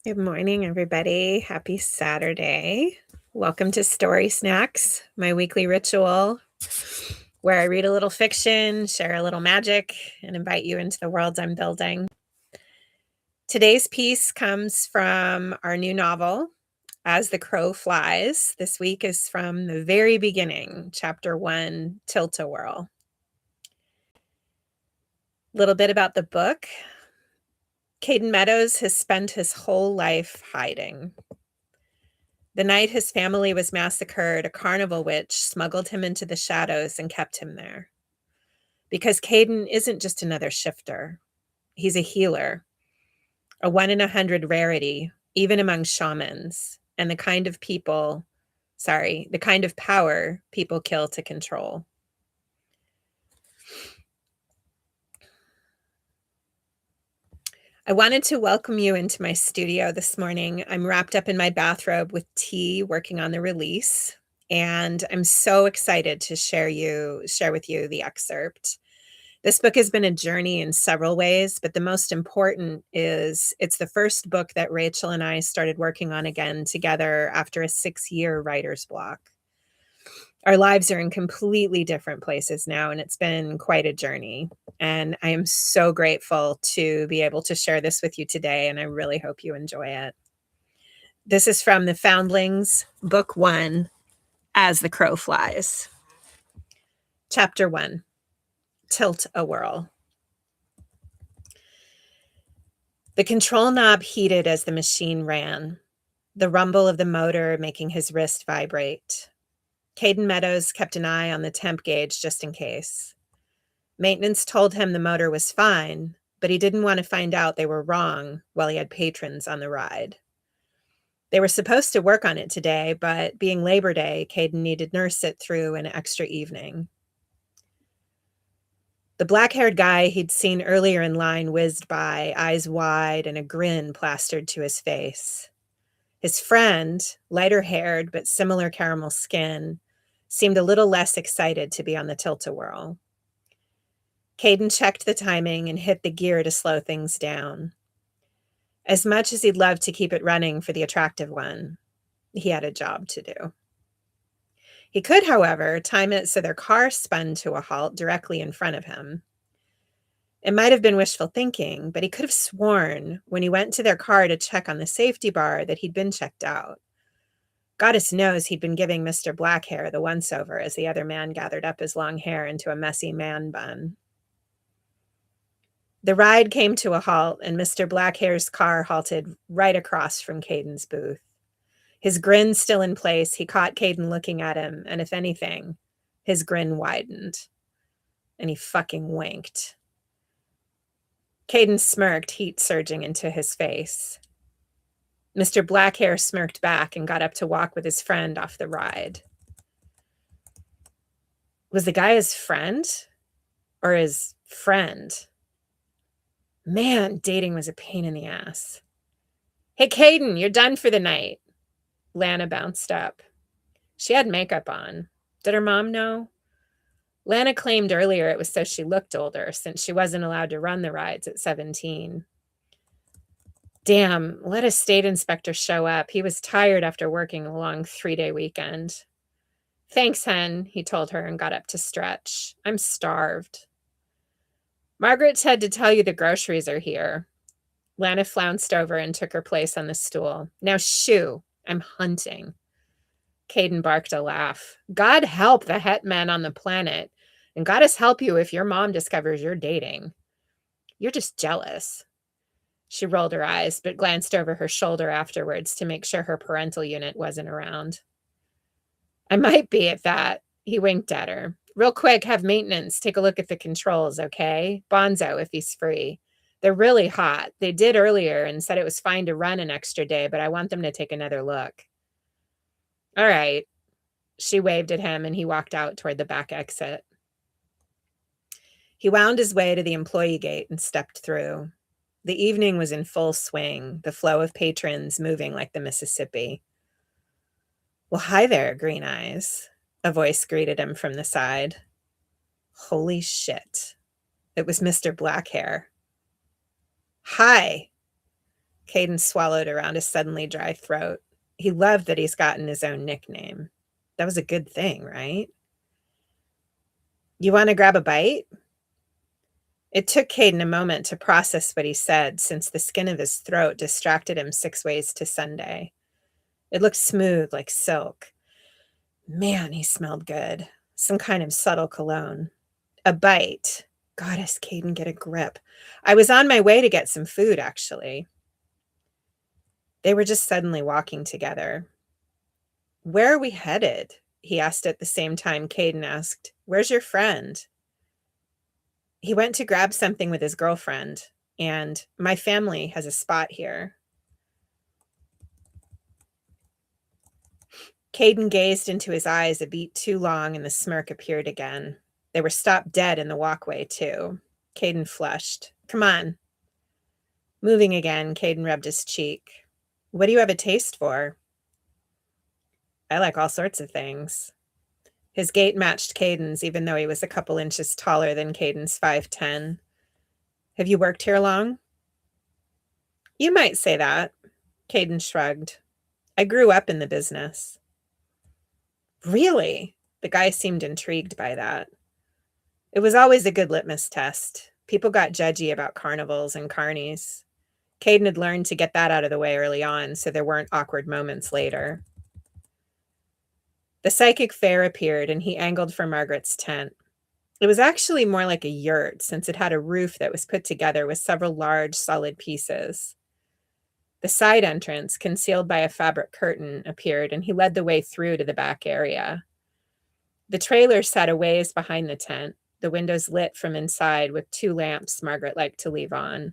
Good morning, everybody. Happy Saturday. Welcome to Story Snacks, my weekly ritual where I read a little fiction, share a little magic, and invite you into the worlds I'm building. Today's piece comes from our new novel, As the Crow Flies. This week is from the very beginning, Chapter 1, Tilt-a-Whirl. A little bit about the book. Caden Meadows has spent his whole life hiding. The night his family was massacred, a carnival witch smuggled him into the shadows and kept him there. Because Caden isn't just another shifter. He's a healer, a 1 in 100 rarity, even among shamans, and the kind of power people kill to control. I wanted to welcome you into my studio this morning. I'm wrapped up in my bathrobe with tea, working on the release, and I'm so excited to share with you the excerpt. This book has been a journey in several ways, but the most important is it's the first book that Rachel and I started working on again together after a 6-year writer's block. Our lives are in completely different places now, and it's been quite a journey. And I am so grateful to be able to share this with you today, and I really hope you enjoy it. This is from the Foundlings, Book 1, As the Crow Flies. Chapter 1, Tilt-a-Whirl. The control knob heated as the machine ran, the rumble of the motor making his wrist vibrate. Caden Meadows kept an eye on the temp gauge just in case. Maintenance told him the motor was fine, but he didn't want to find out they were wrong while he had patrons on the ride. They were supposed to work on it today, but being Labor Day, Caden needed to nurse it through an extra evening. The black-haired guy he'd seen earlier in line whizzed by, eyes wide and a grin plastered to his face. His friend, lighter-haired but similar caramel skin, seemed a little less excited to be on the tilt-a-whirl. Caden checked the timing and hit the gear to slow things down. As much as he'd love to keep it running for the attractive one, he had a job to do. He could, however, time it so their car spun to a halt directly in front of him. It might have been wishful thinking, but he could have sworn when he went to their car to check on the safety bar that he'd been checked out. Goddess knows he'd been giving Mr. Blackhair the once-over as the other man gathered up his long hair into a messy man bun. The ride came to a halt, and Mr. Blackhair's car halted right across from Caden's booth. His grin still in place, he caught Caden looking at him, and if anything, his grin widened. And he fucking winked. Caden smirked, heat surging into his face. Mr. Blackhair smirked back and got up to walk with his friend off the ride. Was the guy his friend? Or his friend? Man, dating was a pain in the ass. Hey, Caden, you're done for the night. Lana bounced up. She had makeup on. Did her mom know? Lana claimed earlier it was so she looked older, since she wasn't allowed to run the rides at 17. Damn, let a state inspector show up. He was tired after working a long 3-day weekend. Thanks, hen, he told her and got up to stretch. I'm starved. Margaret said to tell you the groceries are here. Lana flounced over and took her place on the stool. Now shoo, I'm hunting. Caden barked a laugh. God help the het men on the planet, and goddess help you if your mom discovers you're dating. You're just jealous. She rolled her eyes, but glanced over her shoulder afterwards to make sure her parental unit wasn't around. I might be at that. He winked at her. Real quick, have maintenance take a look at the controls, okay? Bonzo, if he's free. They're really hot. They did earlier and said it was fine to run an extra day, but I want them to take another look. All right. She waved at him and he walked out toward the back exit. He wound his way to the employee gate and stepped through. The evening was in full swing, the flow of patrons moving like the Mississippi. Well, hi there, Green Eyes. A voice greeted him from the side. Holy shit. It was Mr. Blackhair. Hi. Caden swallowed around his suddenly dry throat. He loved that he's gotten his own nickname. That was a good thing, right? You want to grab a bite? It took Caden a moment to process what he said, since the skin of his throat distracted him 6 ways to Sunday. It looked smooth like silk. Man, he smelled good. Some kind of subtle cologne. A bite. Goddess, Caden, get a grip. I was on my way to get some food, actually. They were just suddenly walking together. Where are we headed? He asked at the same time Caden asked, Where's your friend? He went to grab something with his girlfriend, and my family has a spot here. Caden gazed into his eyes a beat too long, and the smirk appeared again. They were stopped dead in the walkway, too. Caden flushed. Come on. Moving again, Caden rubbed his cheek. What do you have a taste for? I like all sorts of things. His gait matched Caden's, even though he was a couple inches taller than Caden's 5'10". Have you worked here long? You might say that. Caden shrugged. I grew up in the business. Really? The guy seemed intrigued by that. It was always a good litmus test. People got judgy about carnivals and carnies. Caden had learned to get that out of the way early on, so there weren't awkward moments later. The psychic fair appeared, and he angled for Margaret's tent. It was actually more like a yurt, since it had a roof that was put together with several large, solid pieces. The side entrance, concealed by a fabric curtain, appeared, and he led the way through to the back area. The trailer sat a ways behind the tent, the windows lit from inside with 2 lamps Margaret liked to leave on.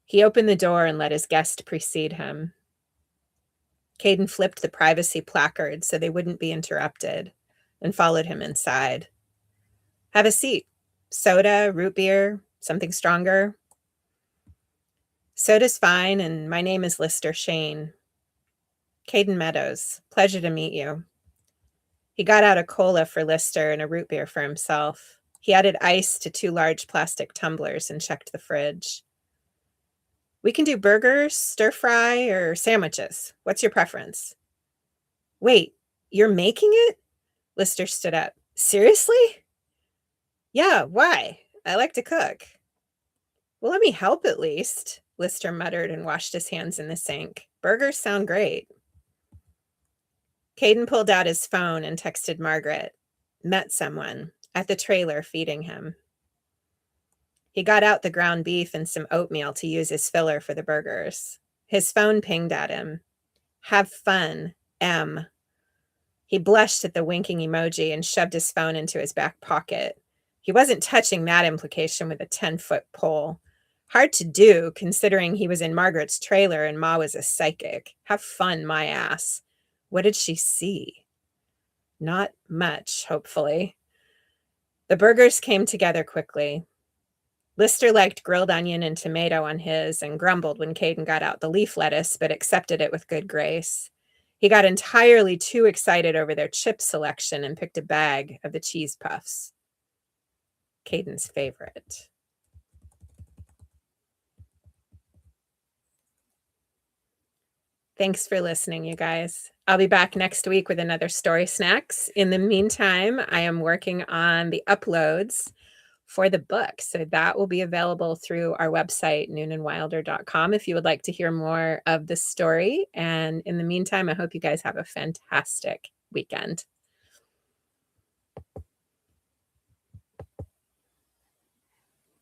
He opened the door and let his guest precede him. Caden flipped the privacy placard so they wouldn't be interrupted, and followed him inside. Have a seat. Soda, root beer, something stronger? Soda's fine, and my name is Lyster Shayne. Caden Meadows. Pleasure to meet you. He got out a cola for Lyster and a root beer for himself. He added ice to 2 large plastic tumblers and checked the fridge. We can do burgers, stir fry, or sandwiches. What's your preference? Wait, you're making it? Lyster stood up. Seriously? Yeah, why? I like to cook. Well, let me help at least, Lyster muttered and washed his hands in the sink. Burgers sound great. Caden pulled out his phone and texted Margaret. Met someone at the trailer feeding him. He got out the ground beef and some oatmeal to use as filler for the burgers. His phone pinged at him. Have fun, M. He blushed at the winking emoji and shoved his phone into his back pocket. He wasn't touching that implication with a 10-foot pole. Hard to do, considering he was in Margaret's trailer and Ma was a psychic. Have fun, my ass. What did she see? Not much, hopefully. The burgers came together quickly. Lyster liked grilled onion and tomato on his and grumbled when Caden got out the leaf lettuce, but accepted it with good grace. He got entirely too excited over their chip selection and picked a bag of the cheese puffs. Caden's favorite. Thanks for listening, you guys. I'll be back next week with another Story Snacks. In the meantime, I am working on the uploads for the book. So that will be available through our website, noonandwilder.com, if you would like to hear more of the story. And in the meantime, I hope you guys have a fantastic weekend.